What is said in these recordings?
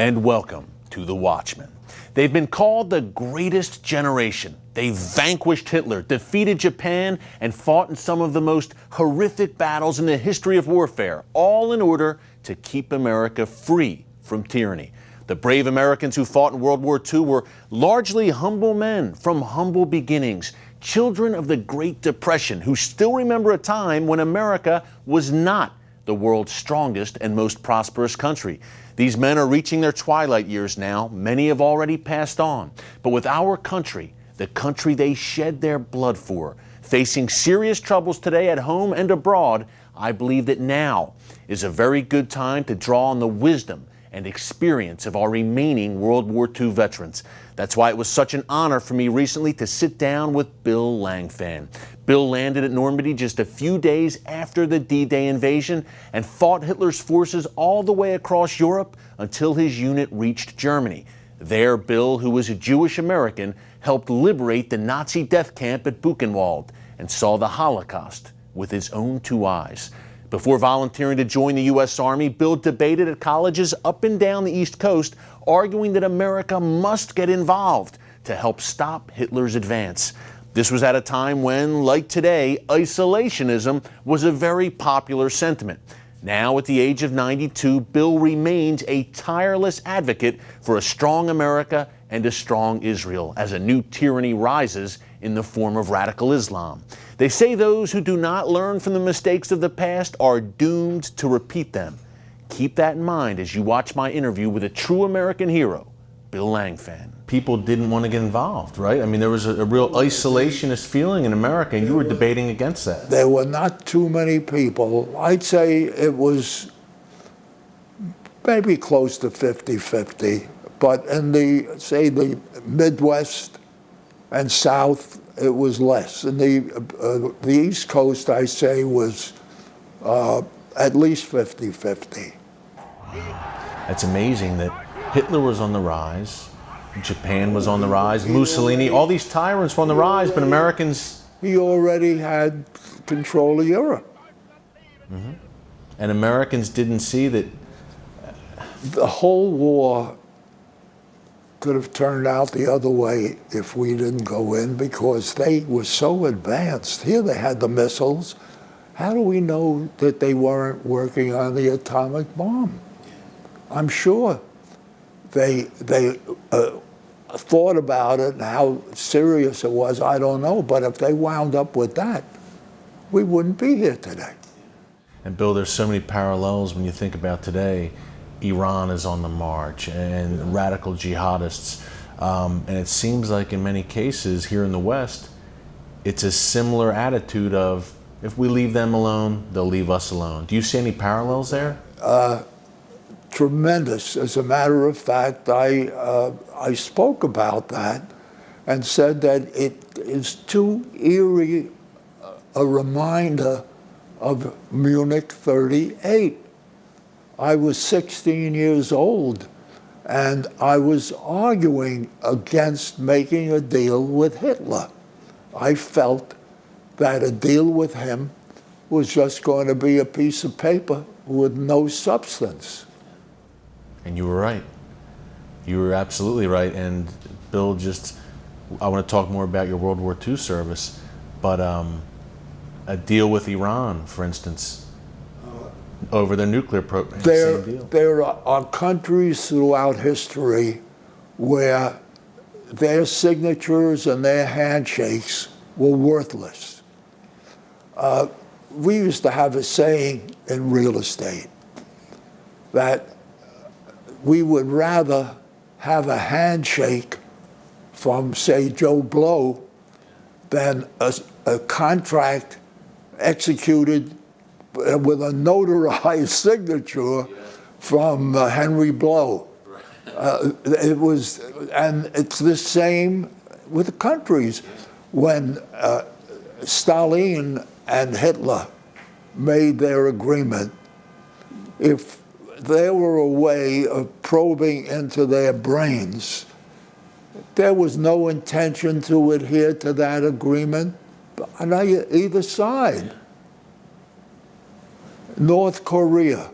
And welcome to the Watchmen. They've been called the greatest generation. They vanquished Hitler, defeated Japan, and fought in some of the most horrific battles in the history of warfare, all in order to keep America free from tyranny. The brave Americans who fought in World War II were largely humble men from humble beginnings, children of the Great Depression who still remember a time when America was not the world's strongest and most prosperous country. These men are reaching their twilight years now. Many have already passed on. But with our country, the country they shed their blood for, facing serious troubles today at home and abroad, I believe that now is a very good time to draw on the wisdom and experience of our remaining World War II veterans. That's why it was such an honor for me recently to sit down with Bill Langfan. Bill landed at Normandy just a few days after the D-Day invasion and fought Hitler's forces all the way across Europe until his unit reached Germany. There, Bill, who was a Jewish American, helped liberate the Nazi death camp at Buchenwald and saw the Holocaust with his own two eyes. Before volunteering to join the U.S. Army, Bill debated at colleges up and down the East Coast, arguing that America must get involved to help stop Hitler's advance. This was at a time when, like today, isolationism was a very popular sentiment. Now, at the age of 92, Bill remains a tireless advocate for a strong America and a strong Israel as a new tyranny rises in the form of radical Islam. They say those who do not learn from the mistakes of the past are doomed to repeat them. Keep that in mind as you watch my interview with a true American hero, Bill Langfan. People didn't want to get involved, right? I mean, there was a real isolationist feeling in America, and you were debating against that. There were not too many people. I'd say it was maybe close to 50-50. But in the Midwest and South, it was less. In the East Coast, I say, was at least 50-50. It's amazing that Hitler was on the rise, Japan was on the rise, Mussolini, all these tyrants were on the rise, but Americans... He already had control of Europe. Mm-hmm. And Americans didn't see that... The whole war could have turned out the other way if we didn't go in, because they were so advanced. Here they had the missiles. How do we know that they weren't working on the atomic bomb? I'm sure they thought about it and how serious it was, I don't know. But if they wound up with that, we wouldn't be here today. And Bill, there's so many parallels when you think about today. Iran is on the march and radical jihadists. And it seems like in many cases here in the West, it's a similar attitude of, if we leave them alone, they'll leave us alone. Do you see any parallels there? Tremendous. As a matter of fact, I spoke about that and said that it is too eerie a reminder of Munich 38. I was 16 years old, and I was arguing against making a deal with Hitler. I felt that a deal with him was just going to be a piece of paper with no substance. And you were right. You were absolutely right. And Bill, I want to talk more about your World War II service, but a deal with Iran, for instance, over their nuclear program. There are countries throughout history where their signatures and their handshakes were worthless. We used to have a saying in real estate that we would rather have a handshake from, say, Joe Blow than a contract executed with a notarized signature from Henry Blow. And it's the same with the countries. When Stalin and Hitler made their agreement, if there were a way of probing into their brains, there was no intention to adhere to that agreement on either side. North Korea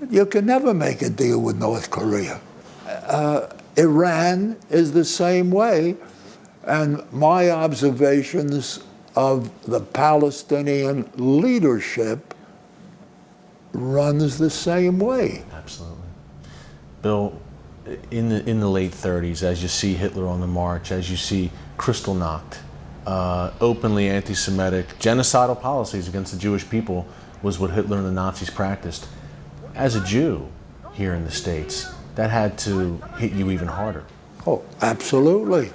You can never make a deal with North Korea. Iran is the same way, and my observations of the Palestinian leadership runs the same way. Absolutely. Bill, in the late 30s, as you see Hitler on the march, as you see Kristallnacht, openly anti-Semitic, genocidal policies against the Jewish people was what Hitler and the Nazis practiced. As a Jew here in the States, that had to hit you even harder. Oh, absolutely.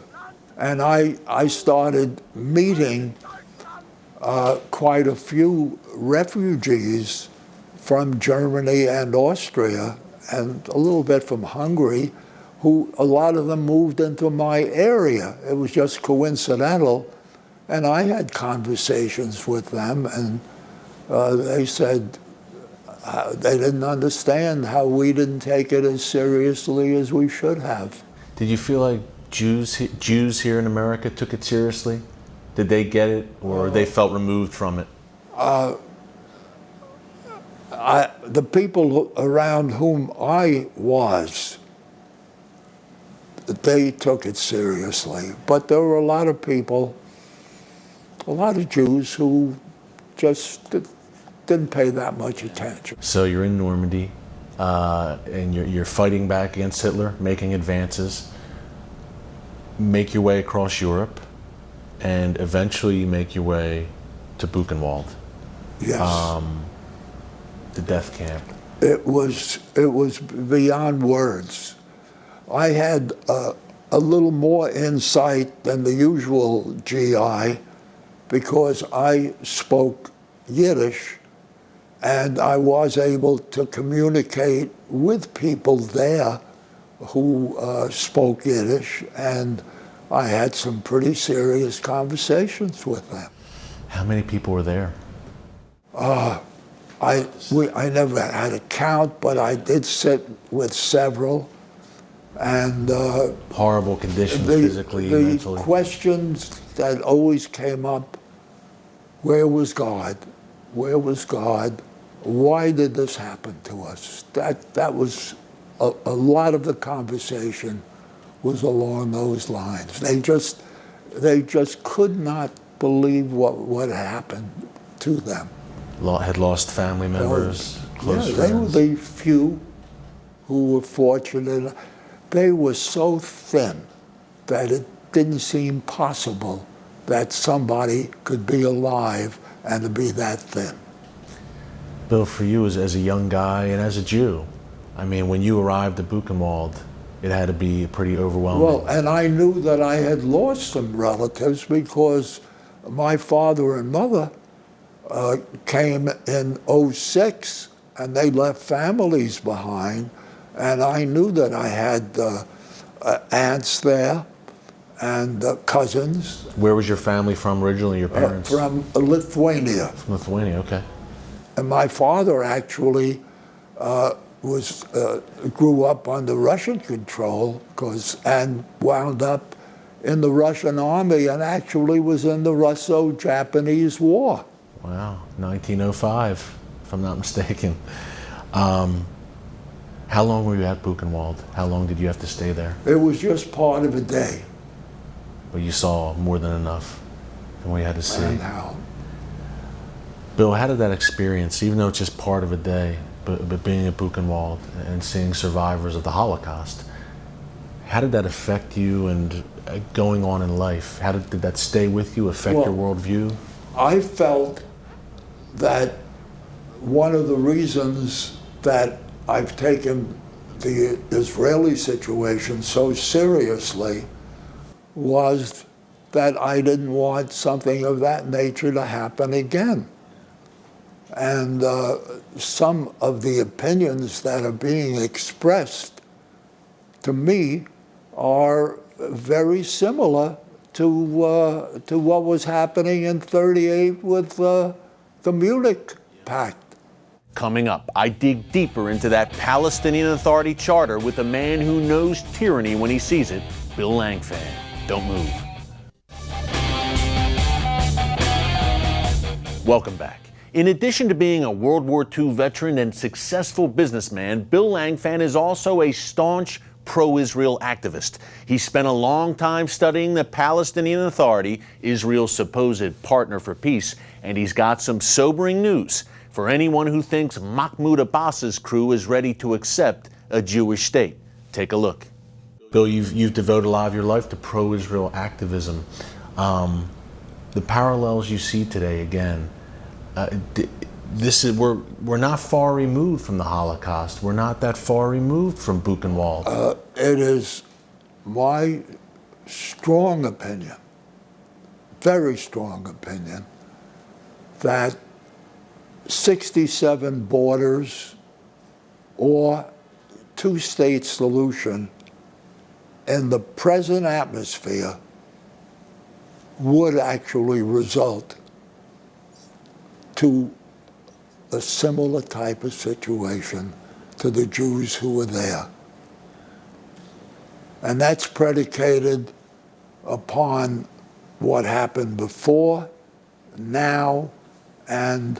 And I started meeting quite a few refugees from Germany and Austria, and a little bit from Hungary, who a lot of them moved into my area. It was just coincidental. And I had conversations with them, and they said they didn't understand how we didn't take it as seriously as we should have. Did you feel like Jews here in America took it seriously? Did they get it, or they felt removed from it? The people around whom I was, they took it seriously. But there were a lot of people, a lot of Jews who just didn't pay that much attention. So you're in Normandy, and you're fighting back against Hitler, making advances, make your way across Europe, and eventually you make your way to Buchenwald. Yes. The death camp. It was beyond words. I had a little more insight than the usual GI because I spoke Yiddish, and I was able to communicate with people there who spoke Yiddish, and I had some pretty serious conversations with them. How many people were there? I never had a count, but I did sit with several, and horrible conditions, physically, mentally. The questions that always came up: where was God? Where was God? Why did this happen to us? That was a lot of the conversation was along those lines. They just could not believe what happened to them. Had lost family members, close friends. They were the few who were fortunate. They were so thin that it didn't seem possible that somebody could be alive and to be that thin. Bill, for you as a young guy and as a Jew, I mean, when you arrived at Buchenwald, it had to be pretty overwhelming. Well, and I knew that I had lost some relatives because my father and mother came in '06, and they left families behind, and I knew that I had aunts there and cousins. Where was your family from originally, your parents? From Lithuania. From Lithuania, okay. And my father actually grew up under Russian control and wound up in the Russian army and actually was in the Russo-Japanese War. Wow, 1905, if I'm not mistaken. How long were you at Buchenwald? How long did you have to stay there? It was just part of a day. But you saw more than enough than what you had to see. And how? Bill, how did that experience, even though it's just part of a day, but being at Buchenwald and seeing survivors of the Holocaust, how did that affect you and going on in life? How did that stay with you, affect your worldview? I felt that one of the reasons that I've taken the Israeli situation so seriously was that I didn't want something of that nature to happen again. And some of the opinions that are being expressed to me are very similar to what was happening in '38 with the Munich Pact. Coming up, I dig deeper into that Palestinian Authority charter with a man who knows tyranny when he sees it, Bill Langfan. Don't move. Welcome back. In addition to being a World War II veteran and successful businessman, Bill Langfan is also a staunch pro-Israel activist. He spent a long time studying the Palestinian Authority, Israel's supposed partner for peace, and he's got some sobering news for anyone who thinks Mahmoud Abbas's crew is ready to accept a Jewish state. Take a look. Bill, you've devoted a lot of your life to pro-Israel activism. The parallels you see today, again, we're not far removed from the Holocaust. We're not that far removed from Buchenwald. It is my strong opinion, very strong opinion, that 67 borders or two-state solution in the present atmosphere would actually result to a similar type of situation to the Jews who were there. And that's predicated upon what happened before, now, and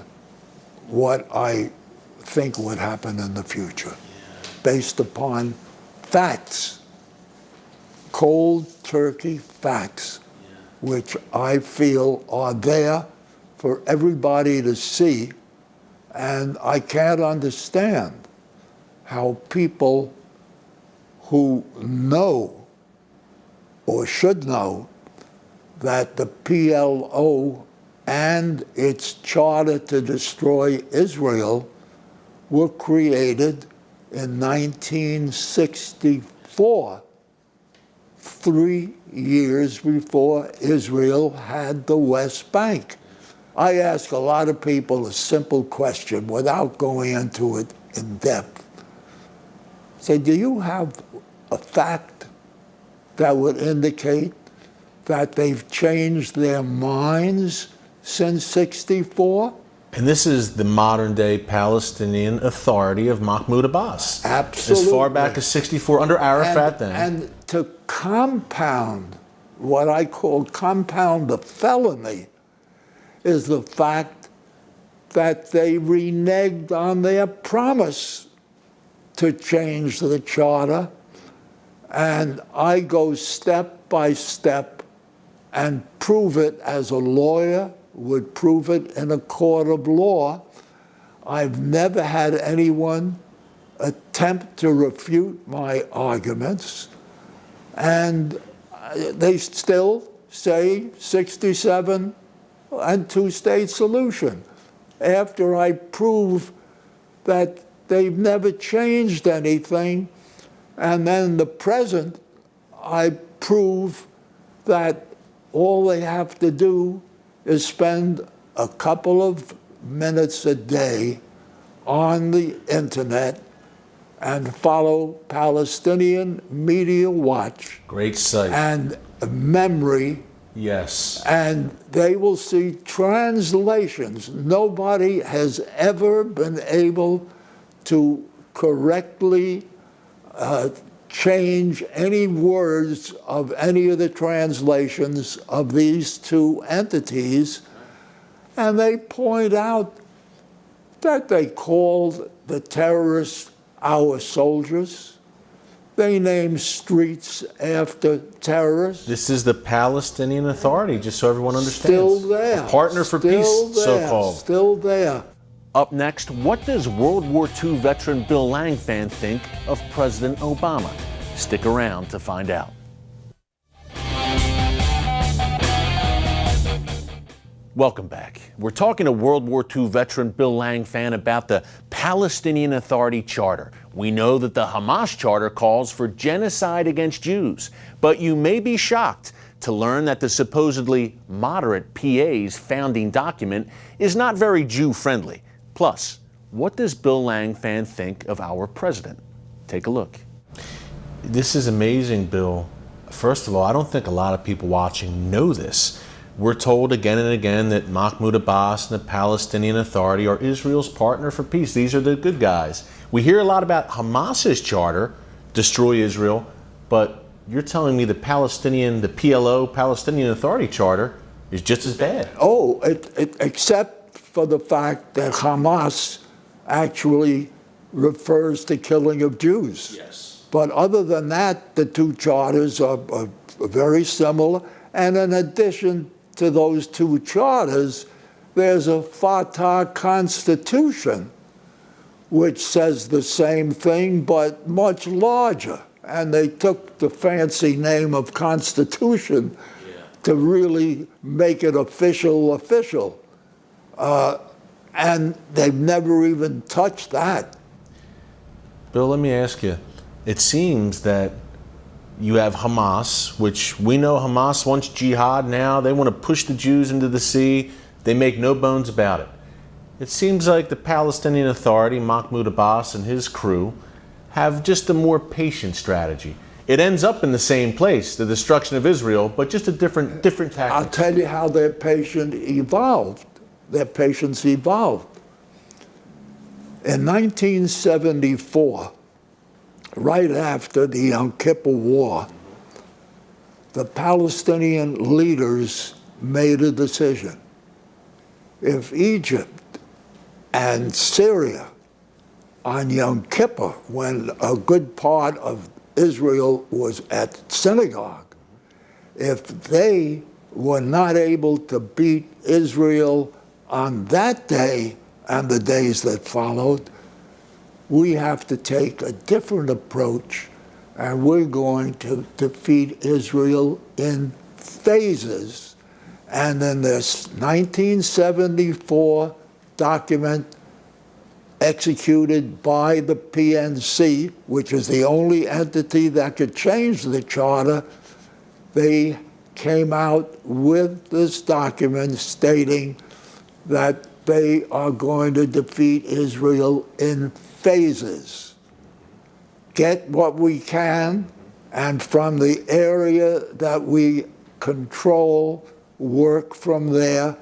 what I think would happen in the future, based upon facts, cold turkey facts, which I feel are there for everybody to see. And I can't understand how people who know or should know that the PLO and its charter to destroy Israel were created in 1964, 3 years before Israel had the West Bank. I ask a lot of people a simple question without going into it in depth. Say, do you have a fact that would indicate that they've changed their minds since '64? And this is the modern-day Palestinian Authority of Mahmoud Abbas. Absolutely. As far back as '64, under Arafat then. And to compound what I call the felony is the fact that they reneged on their promise to change the charter. And I go step by step and prove it as a lawyer would prove it in a court of law. I've never had anyone attempt to refute my arguments, and they still say 67 and two-state solution after I prove that they've never changed anything. And then the present, I prove that all they have to do is spend a couple of minutes a day on the internet and follow Palestinian Media Watch. Great site. And Memory. Yes. And they will see translations. Nobody has ever been able to correctly change any words of any of the translations of these two entities. And they point out that they called the terrorists our soldiers. They name streets after terrorists. This is the Palestinian Authority, just so everyone understands. Still there. A partner for peace, so-called. Still there. Up next, what does World War II veteran Bill Langfan think of President Obama? Stick around to find out. Welcome back. We're talking to World War II veteran Bill Langfan about the Palestinian Authority Charter. We know that the Hamas Charter calls for genocide against Jews, but you may be shocked to learn that the supposedly moderate PA's founding document is not very Jew-friendly. Plus, what does Bill Langfan think of our president? Take a look. This is amazing, Bill. First of all, I don't think a lot of people watching know this. We're told again and again that Mahmoud Abbas and the Palestinian Authority are Israel's partner for peace. These are the good guys. We hear a lot about Hamas's charter, destroy Israel, but you're telling me the PLO, Palestinian Authority Charter, is just as bad. Oh, except for the fact that Hamas actually refers to killing of Jews. Yes. But other than that, the two charters are very similar. And in addition to those two charters, there's a Fatah Constitution, which says the same thing, but much larger. And they took the fancy name of Constitution to really make it official. And they've never even touched that. Bill, let me ask you, it seems that you have Hamas, which we know Hamas wants jihad now. They want to push the Jews into the sea. They make no bones about it. It seems like the Palestinian Authority, Mahmoud Abbas and his crew, have just a more patient strategy. It ends up in the same place, the destruction of Israel, but just a different tactic. I'll tell you how their patience evolved. Their patience evolved. In 1974, right after the Yom Kippur War, the Palestinian leaders made a decision. If Egypt and Syria on Yom Kippur, when a good part of Israel was at synagogue, if they were not able to beat Israel on that day and the days that followed, we have to take a different approach, and we're going to defeat Israel in phases. And in this 1974 document executed by the PNC, which is the only entity that could change the charter, they came out with this document stating that they are going to defeat Israel in phases. Get what we can, and from the area that we control, work from there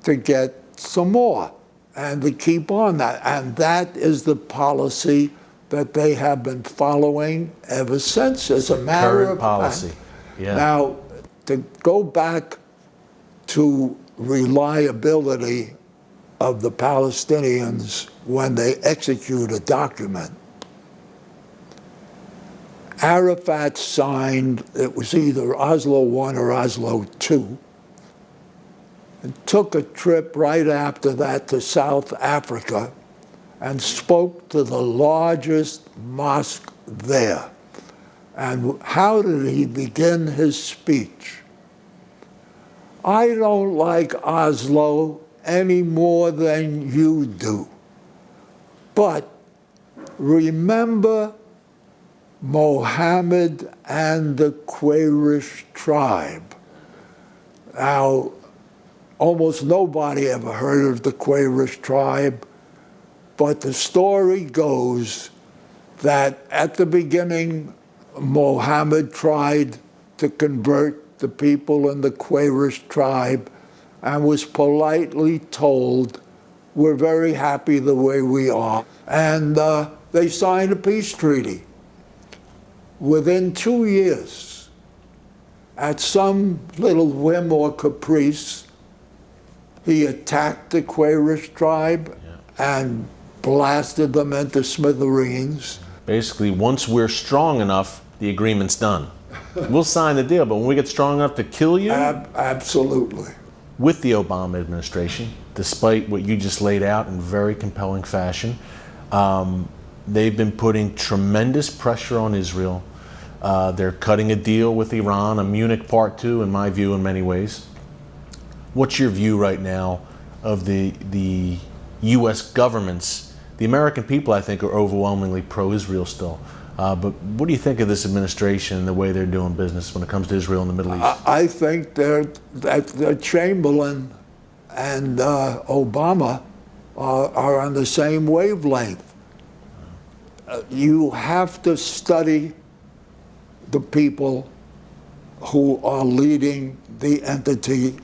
to get some more and to keep on that. And that is the policy that they have been following ever since, as a matter of policy. Yeah. Now, to go back to reliability of the Palestinians when they execute a document, Arafat signed, it was either Oslo I or Oslo II, and took a trip right after that to South Africa and spoke to the largest mosque there. And how did he begin his speech? I don't like Oslo any more than you do, but remember Mohammed and the Quraysh tribe. Now, almost nobody ever heard of the Quraysh tribe, but the story goes that at the beginning, Mohammed tried to convert the people in the Quraysh tribe and was politely told, "We're very happy the way we are." And they signed a peace treaty. Within 2 years, at some little whim or caprice, he attacked the Quraysh tribe and blasted them into smithereens. Basically, once we're strong enough, the agreement's done. We'll sign the deal, but when we get strong enough to kill you? Absolutely. With the Obama administration, despite what you just laid out in very compelling fashion, they've been putting tremendous pressure on Israel. They're cutting a deal with Iran, a Munich Part 2, in my view, in many ways. What's your view right now of the U.S. government's? The American people, I think, are overwhelmingly pro-Israel still. But what do you think of this administration and the way they're doing business when it comes to Israel and the Middle East? I think that Chamberlain and Obama are on the same wavelength. You have to study the people who are leading the entity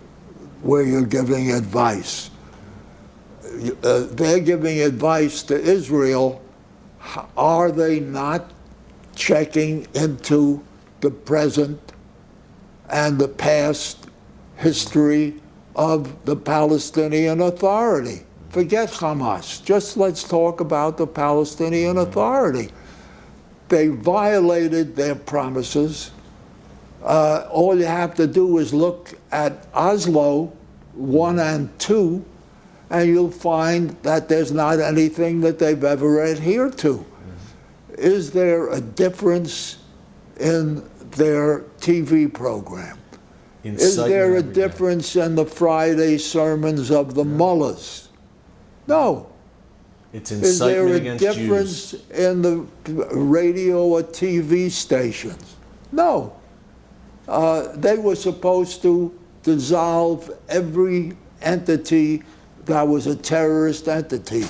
where you're giving advice. They're giving advice to Israel. Are they not checking into the present and the past history of the Palestinian Authority. Forget Hamas. Just let's talk about the Palestinian Authority. They violated their promises. All you have to do is look at Oslo 1 and 2, and you'll find that there's not anything that they've ever adhered to. Is there a difference in their TV program? Is there a difference in the Friday sermons of the mullahs? No. It's Is there incitement a against difference Jews. in the radio or TV stations? No. They were supposed to dissolve every entity that was a terrorist entity.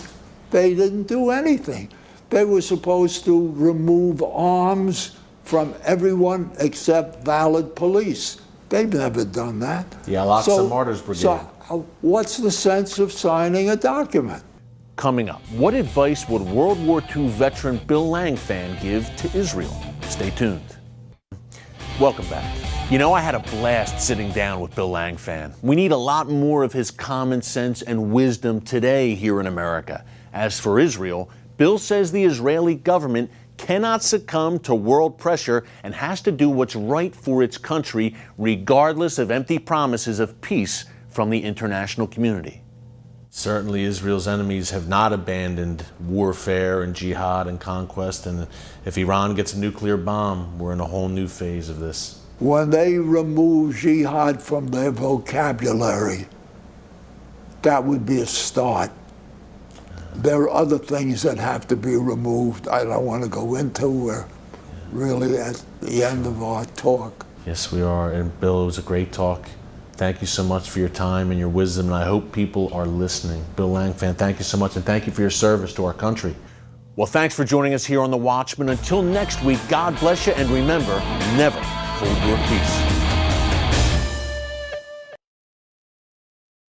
They didn't do anything. They were supposed to remove arms from everyone except valid police. They've never done that. The Al-Aqsa Martyrs Brigade. So what's the sense of signing a document? Coming up, what advice would World War II veteran Bill Langfan give to Israel? Stay tuned. Welcome back. You know, I had a blast sitting down with Bill Langfan. We need a lot more of his common sense and wisdom today here in America. As for Israel, Bill says the Israeli government cannot succumb to world pressure and has to do what's right for its country, regardless of empty promises of peace from the international community. Certainly, Israel's enemies have not abandoned warfare and jihad and conquest, and if Iran gets a nuclear bomb, we're in a whole new phase of this. When they remove jihad from their vocabulary, that would be a start. There are other things that have to be removed I don't want to go into. We're really at the end of our talk. Yes, we are. And Bill, it was a great talk. Thank you so much for your time and your wisdom, and I hope people are listening. Bill Langfan, thank you so much, and thank you for your service to our country. Well, thanks for joining us here on The Watchman. Until next week, God bless you, and remember, never hold your peace.